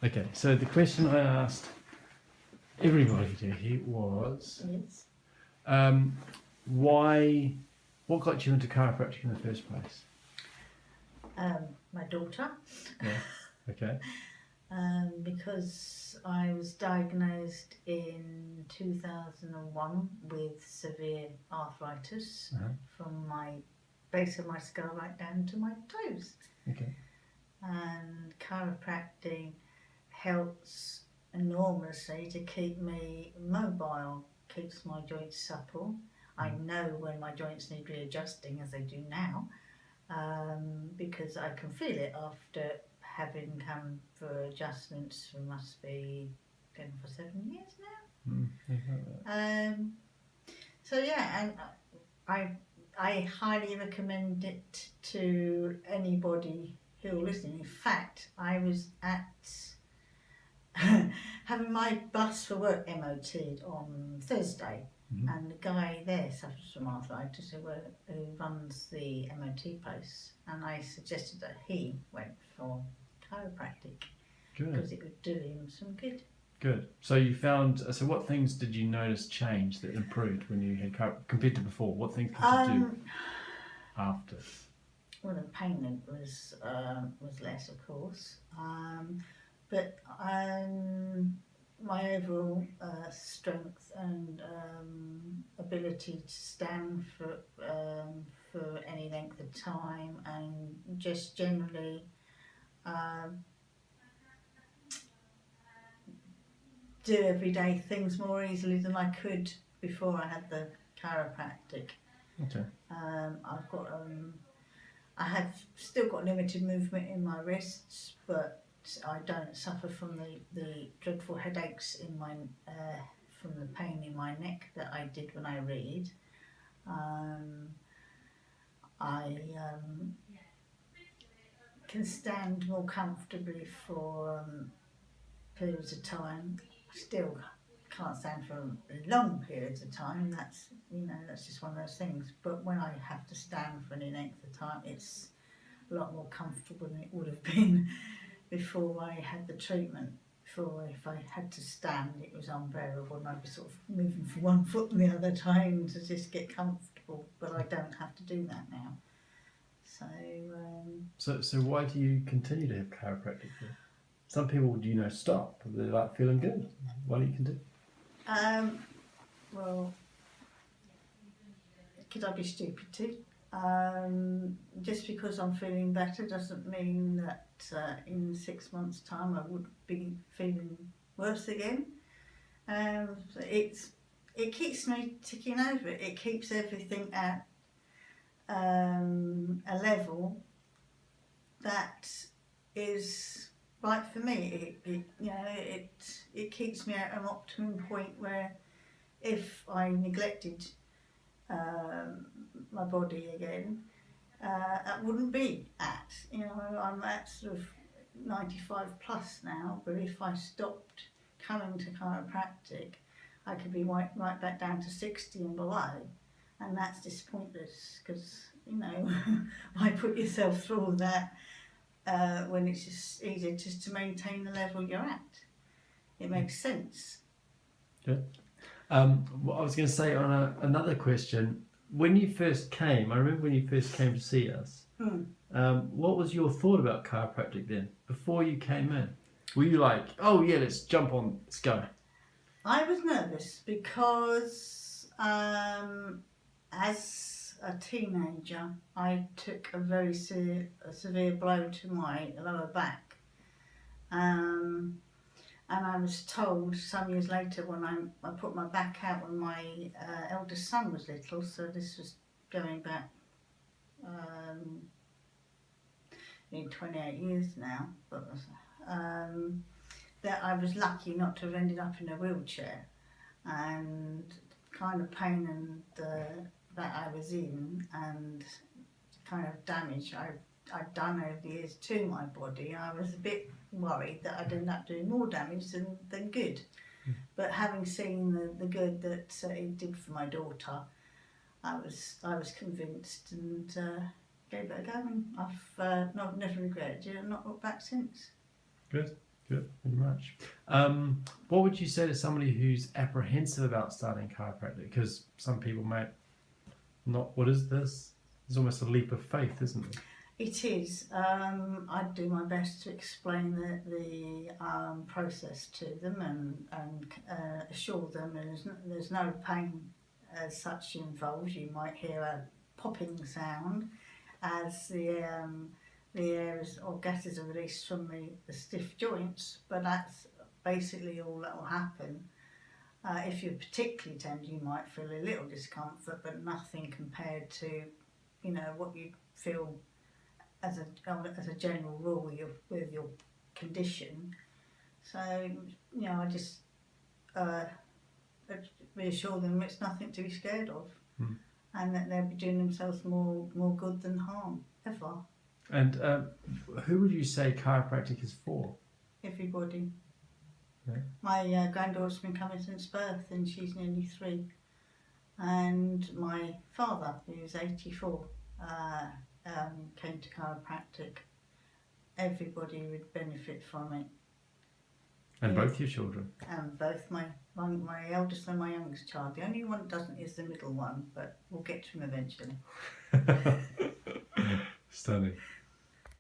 Okay, so the question I asked everybody today was, Yes. what got you into chiropractic in the first place? My daughter. Yeah. Okay. Because I was diagnosed in 2001 with severe arthritis Uh-huh. from my base of my skull right down to my toes. Okay. And chiropractic helps enormously to keep me mobile, keeps my joints supple. I know when my joints need readjusting, as they do now, because I can feel it after having come for adjustments for must be going for 7 years now. So yeah, and I highly recommend it to anybody who will listen. In fact, I was at having my bus for work MOT'd on Thursday, and the guy there suffers from arthritis who runs the MOT place, and I suggested that he went for chiropractic because it would do him some good. Good. So you found. So what things did you notice change that improved when you had compared to before? What things could you do after? Well, the pain was less, of course, but my overall strength and ability to stand for any length of time, and just generally do everyday things more easily than I could before I had the chiropractic. Okay. I've got I have still got limited movement in my wrists, but I don't suffer from the dreadful headaches in my from the pain in my neck that I did when I read. I can stand more comfortably for periods of time. Still can't stand for long periods of time. That's that's just one of those things. But when I have to stand for any length of time, it's a lot more comfortable than it would have been before I had the treatment. Before, if I had to stand, it was unbearable, and I'd be sort of moving from one foot and the other, trying to just get comfortable. But I don't have to do that now. So why do you continue to have chiropractic then? Some people, stop. They're like feeling good. Why do you continue? Well, could I be stupid too? Just because I'm feeling better doesn't mean that in 6 months' time I would be feeling worse again. It keeps me ticking over. It keeps everything at a level that is right for me. It keeps me at an optimum point where if I neglected my body again, that wouldn't be at. I'm at sort of 95 plus now, but if I stopped coming to chiropractic, I could be right back down to 60 and below, and that's just pointless because why put yourself through all that when it's just easier just to maintain the level you're at. It makes sense. Good. What I was going to say on another question, when you first came, I remember when you first came to see us, what was your thought about chiropractic then, before you came in? Were you like, oh yeah, let's jump on, let's go? I was nervous because as a teenager, I took a very severe blow to my lower back. And I was told some years later when I put my back out when my eldest son was little, so this was going back 28 years now, but that I was lucky not to have ended up in a wheelchair, and kind of pain and that I was in, and kind of damage I'd done over the years to my body, I was a bit worried that I'd end up doing more damage than good. But having seen the good that it did for my daughter, I was convinced and gave it a go, and I've never regretted it and not looked back since. Good. Good, very much. What would you say to somebody who's apprehensive about starting chiropractic? Because some people might not. What is this? It's almost a leap of faith, isn't it? It is. I do my best to explain the process to them and assure them there's no pain as such involved. You might hear a popping sound as the airs or gases are released from the stiff joints, but that's basically all that will happen. If you're particularly tender, you might feel a little discomfort, but nothing compared to, what you feel as a general rule with your condition. So, I just reassure them it's nothing to be scared of, and that they'll be doing themselves more good than harm, ever. And who would you say chiropractic is for? Everybody. Yeah. My granddaughter's been coming since birth, and she's nearly 3. And my father, who's 84, came to chiropractic. Everybody would benefit from it. And both your children? And both my eldest and my youngest child. The only one that doesn't is the middle one, but we'll get to him eventually. Stunning.